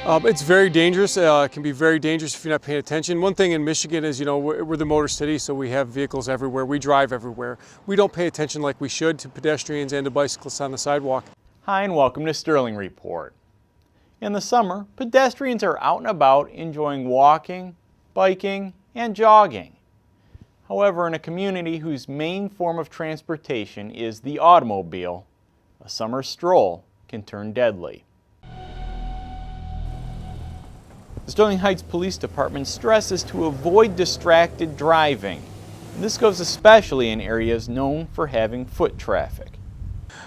It's very dangerous. It can be very dangerous if you're not paying attention. One thing in Michigan is, we're the motor city, so we have vehicles everywhere. We drive everywhere. We don't pay attention like we should to pedestrians and to bicyclists on the sidewalk. Hi, and welcome to Sterling Report. In the summer, pedestrians are out and about enjoying walking, biking, and jogging. However, in a community whose main form of transportation is the automobile, a summer stroll can turn deadly. The Sterling Heights Police Department stresses to avoid distracted driving. This goes especially in areas known for having foot traffic.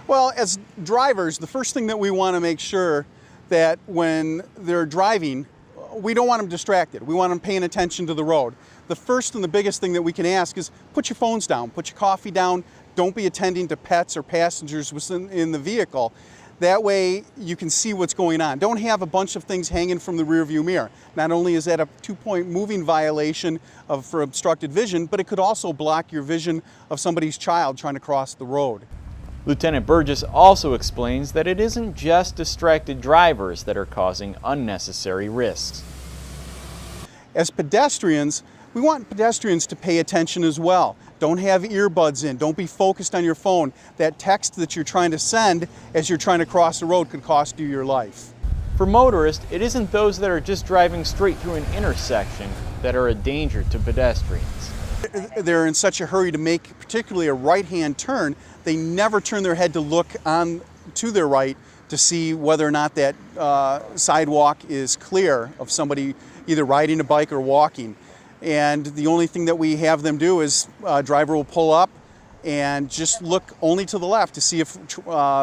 Well, as drivers, the first thing that we want to make sure that when they're driving, we don't want them distracted. We want them paying attention to the road. The first and the biggest thing that we can ask is put your phones down, put your coffee down, don't be attending to pets or passengers in the vehicle. That way you can see what's going on. Don't have a bunch of things hanging from the rearview mirror. Not only is that a 2-point moving violation for obstructed vision, but it could also block your vision of somebody's child trying to cross the road. Lieutenant Burgess also explains that it isn't just distracted drivers that are causing unnecessary risks. As pedestrians, we want pedestrians to pay attention as well. Don't have earbuds in. Don't be focused on your phone. That text that you're trying to send as you're trying to cross the road could cost you your life. For motorists, it isn't those that are just driving straight through an intersection that are a danger to pedestrians. They're in such a hurry to make particularly a right-hand turn, they never turn their head to look on to their right to see whether or not that sidewalk is clear of somebody either riding a bike or walking. And the only thing that we have them do is driver will pull up and just look only to the left to see if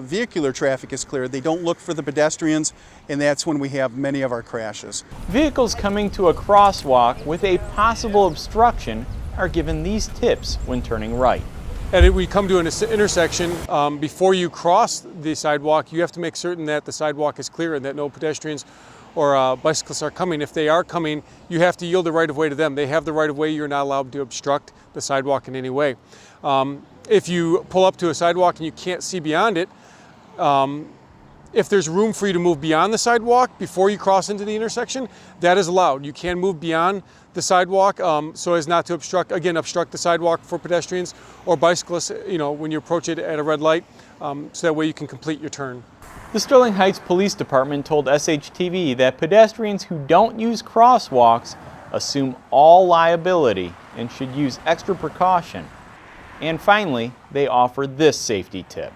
vehicular traffic is clear. They don't look for the pedestrians, and that's when we have many of our crashes. Vehicles coming to a crosswalk with a possible obstruction are given these tips when turning right. And we come to an intersection, before you cross the sidewalk, you have to make certain that the sidewalk is clear and that no pedestrians or bicyclists are coming. If they are coming, you have to yield the right of way to them. They have the right of way. You're not allowed to obstruct the sidewalk in any way. If you pull up to a sidewalk and you can't see beyond it, if there's room for you to move beyond the sidewalk before you cross into the intersection, that is allowed. You can move beyond the sidewalk so as not to obstruct the sidewalk for pedestrians or bicyclists, when you approach it at a red light, so that way you can complete your turn. The Sterling Heights Police Department told SHTV that pedestrians who don't use crosswalks assume all liability and should use extra precaution. And finally, they offer this safety tip.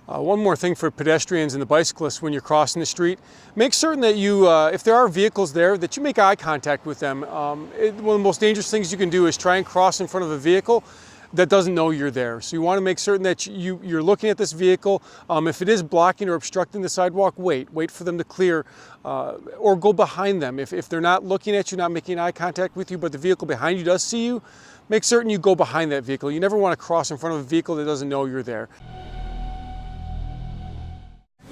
One more thing for pedestrians and the bicyclists when you're crossing the street, make certain that you, if there are vehicles there, that you make eye contact with them. One of the most dangerous things you can do is try and cross in front of a vehicle that doesn't know you're there. So you want to make certain that you're looking at this vehicle. If it is blocking or obstructing the sidewalk, wait for them to clear or go behind them. If they're not looking at you, not making eye contact with you, but the vehicle behind you does see you, make certain you go behind that vehicle. You never want to cross in front of a vehicle that doesn't know you're there.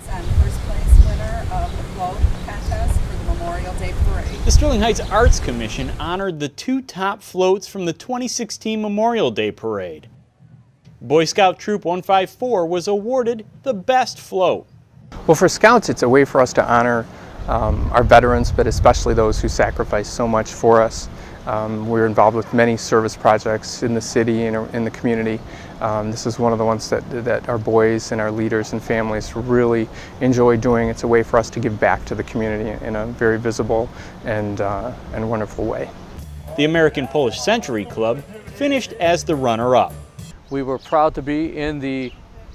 First place winner of the float contest for the Memorial Day Parade. The Sterling Heights Arts Commission honored the 2 top floats from the 2016 Memorial Day Parade. Boy Scout Troop 154 was awarded the best float. Well, for Scouts, it's a way for us to honor our veterans, but especially those who sacrificed so much for us. We're involved with many service projects in the city and in the community. This is one of the ones that our boys and our leaders and families really enjoy doing. It's a way for us to give back to the community in a very visible and wonderful way. The American Polish Century Club finished as the runner-up. We were proud to be in the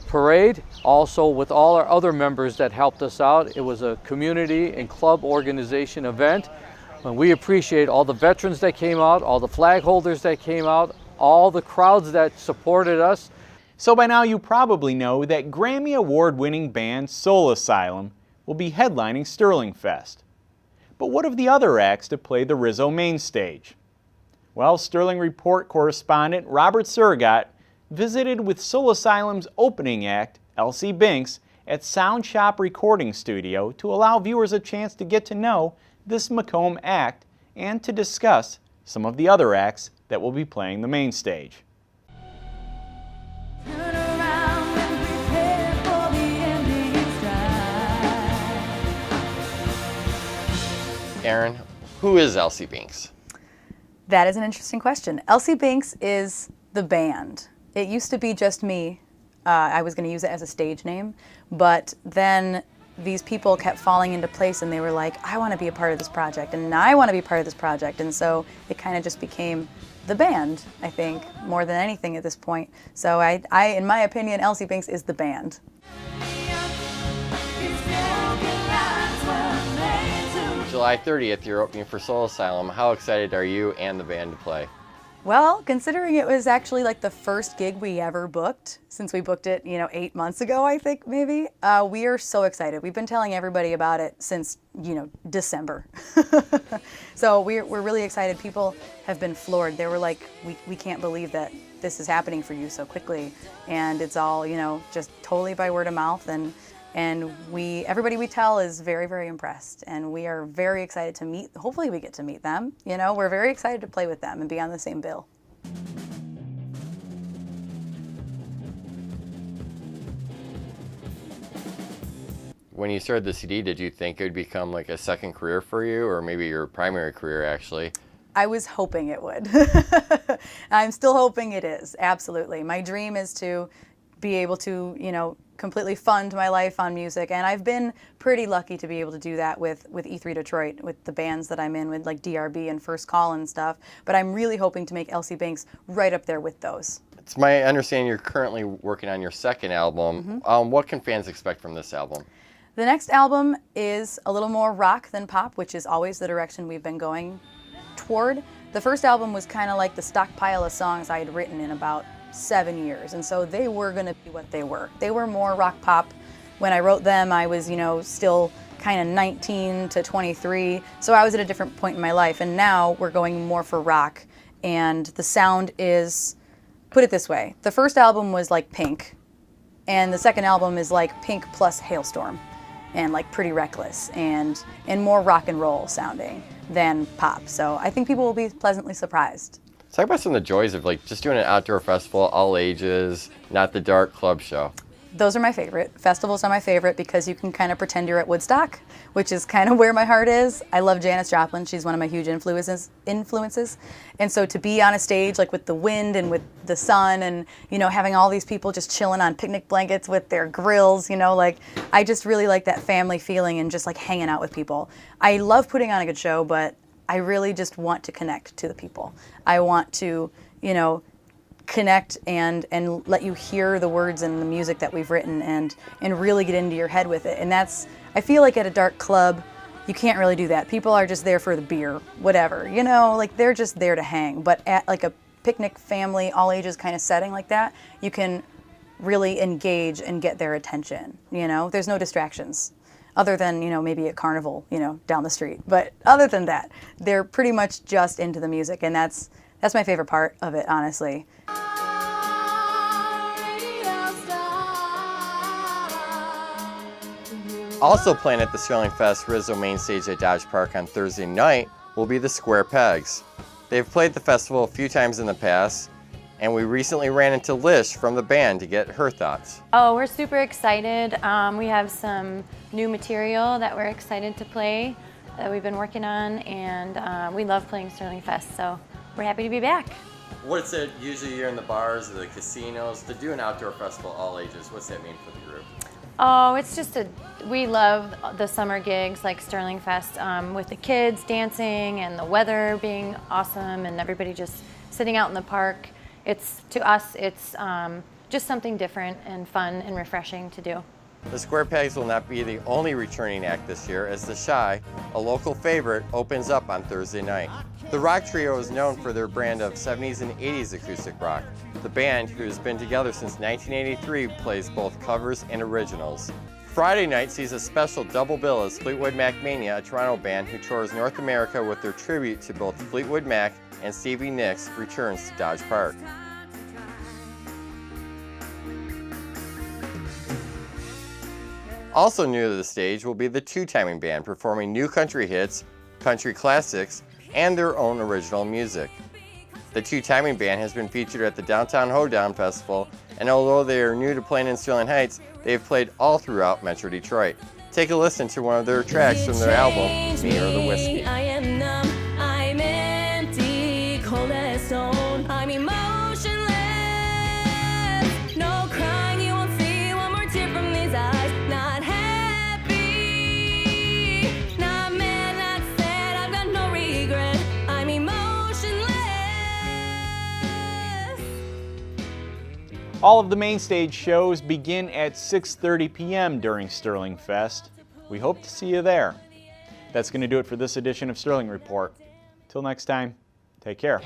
parade, also with all our other members that helped us out. It was a community and club organization event. And we appreciate all the veterans that came out, all the flag holders that came out, all the crowds that supported us. So by now you probably know that Grammy Award-winning band Soul Asylum will be headlining Sterlingfest. But what of the other acts to play the Rizzo Main stage? Well, Sterling Report correspondent Robert Surgat visited with Soul Asylum's opening act, Elsie Binks, at Sound Shop Recording Studio to allow viewers a chance to get to know this Macomb act and to discuss some of the other acts that will be playing the main stage. Aaron, who is Elsie Binks? That is an interesting question. Elsie Binks is the band. It used to be just me. I was going to use it as a stage name, but then these people kept falling into place and they were like, I want to be a part of this project and I want to be part of this project. And so it kind of just became the band, I think, more than anything at this point. So I in my opinion, Elsie Binks is the band. July 30th, you're opening for Soul Asylum. How excited are you and the band to play? Well, considering it was actually like the first gig we ever booked, since we booked it, 8 months ago, I think maybe, we are so excited. We've been telling everybody about it since, December. So we're really excited. People have been floored. They were like, we can't believe that this is happening for you so quickly. And it's all, just totally by word of mouth. And everybody we tell is very, very impressed, and we are very excited to meet. Hopefully we get to meet them. We're very excited to play with them and be on the same bill. When you started the CD, did you think it would become like a second career for you, or maybe your primary career actually? I was hoping it would. I'm still hoping it is, absolutely. My dream is to be able to, completely fund my life on music, and I've been pretty lucky to be able to do that with E3 Detroit, with the bands that I'm in, with like DRB and First Call and stuff, but I'm really hoping to make Elsie Binks right up there with those. It's my understanding you're currently working on your second album. Mm-hmm. What can fans expect from this album? The next album is a little more rock than pop, which is always the direction we've been going toward. The first album was kind of like the stockpile of songs I had written in about 7 years, and so they were going to be what they were. They were more rock pop. When I wrote them, I was, still kind of 19 to 23, so I was at a different point in my life, and now we're going more for rock, and the sound is, put it this way, the first album was like Pink, and the second album is like Pink plus Hailstorm, and like Pretty Reckless, and more rock and roll sounding than pop, so I think people will be pleasantly surprised. Talk about some of the joys of like just doing an outdoor festival, all ages, not the dark club show. Those are my favorite. Festivals are my favorite because you can kind of pretend you're at Woodstock, which is kind of where my heart is. I love Janis Joplin. She's one of my huge influences. And so to be on a stage like with the wind and with the sun and, having all these people just chilling on picnic blankets with their grills, I just really like that family feeling and just like hanging out with people. I love putting on a good show, but I really just want to connect to the people. I want to, connect and let you hear the words and the music that we've written and really get into your head with it. And I feel like at a dark club, you can't really do that. People are just there for the beer, whatever, they're just there to hang. But at like a picnic, family, all ages kind of setting like that, you can really engage and get their attention, There's no distractions. Other than, maybe a carnival, down the street. But other than that, they're pretty much just into the music, and that's my favorite part of it, honestly. Also playing at the Sterlingfest Rizzo Main stage at Dodge Park on Thursday night will be the Square Pegs. They've played the festival a few times in the past, and we recently ran into Lish from the band to get her thoughts. Oh, we're super excited. We have some new material that we're excited to play that we've been working on, and we love playing Sterlingfest, so we're happy to be back. What's it usually you're in the bars, the casinos, to do an outdoor festival all ages? What's that mean for the group? Oh, it's just we love the summer gigs like Sterlingfest with the kids dancing and the weather being awesome and everybody just sitting out in the park. To us, it's just something different and fun and refreshing to do. The Square Pegs will not be the only returning act this year, as The Shy, a local favorite, opens up on Thursday night. The rock trio is known for their brand of 70s and 80s acoustic rock. The band, who has been together since 1983, plays both covers and originals. Friday night sees a special double bill as Fleetwood Mac Mania, a Toronto band who tours North America with their tribute to both Fleetwood Mac and Stevie Nicks, returns to Dodge Park. Also new to the stage will be the Two-Timing Band, performing new country hits, country classics, and their own original music. The Two-Timing Band has been featured at the Downtown Hoedown Festival, and although they are new to playing in Sterling Heights, they have played all throughout Metro Detroit. Take a listen to one of their tracks from their album, Me or the Whiskey. All of the main stage shows begin at 6:30 p.m. during Sterlingfest. We hope to see you there. That's going to do it for this edition of Sterling Report. Till next time, take care.